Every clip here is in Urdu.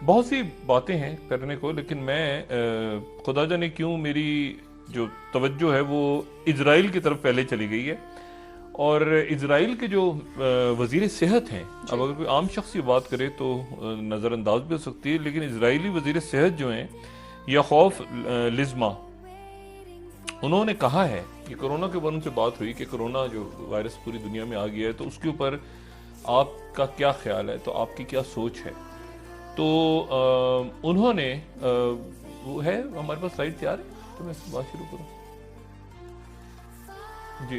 بہت سی باتیں ہیں کرنے کو، لیکن میں خدا جانے کیوں میری جو توجہ ہے وہ اسرائیل کی طرف پہلے چلی گئی ہے. اور اسرائیل کے جو وزیر صحت ہیں، اب اگر کوئی عام شخص یہ بات کرے تو نظر انداز بھی ہو سکتی ہے، لیکن اسرائیلی وزیر صحت جو ہیں یعقوب لزما، انہوں نے کہا ہے کہ کرونا کے بارے میں سے بات ہوئی کہ کرونا جو وائرس پوری دنیا میں آ گیا ہے تو اس کے اوپر آپ کا کیا خیال ہے، تو آپ کی کیا سوچ ہے. تو انہوں نے وہ ہے ہمارے پاس سلائیڈ تیار ہے تو میں اس سے بات شروع کروں. جی،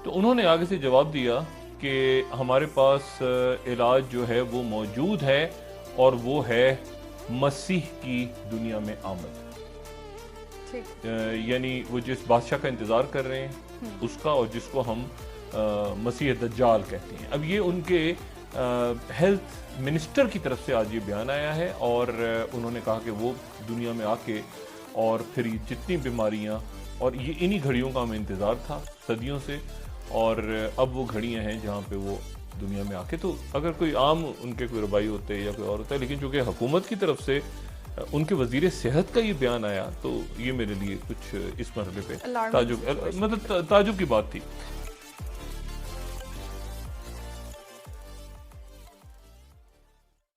تو انہوں نے آگے سے جواب دیا کہ ہمارے پاس علاج جو ہے وہ موجود ہے، اور وہ ہے مسیح کی دنیا میں آمد. یعنی وہ جس بادشاہ کا انتظار کر رہے ہیں اس کا، اور جس کو ہم مسیح دجال کہتے ہیں. اب یہ ان کے ہیلتھ منسٹر کی طرف سے آج یہ بیان آیا ہے، اور انہوں نے کہا کہ وہ دنیا میں آ کے، اور پھر یہ جتنی بیماریاں، اور یہ انہی گھڑیوں کا ہمیں انتظار تھا صدیوں سے، اور اب وہ گھڑیاں ہیں جہاں پہ وہ دنیا میں آ کے. تو اگر کوئی عام ان کے کوئی ربائی ہوتے یا کوئی اور ہوتا ہے، لیکن چونکہ حکومت کی طرف سے ان کے وزیر صحت کا یہ بیان آیا، تو یہ میرے لیے کچھ اس مرحلے پہ تعجب کی بات تھی.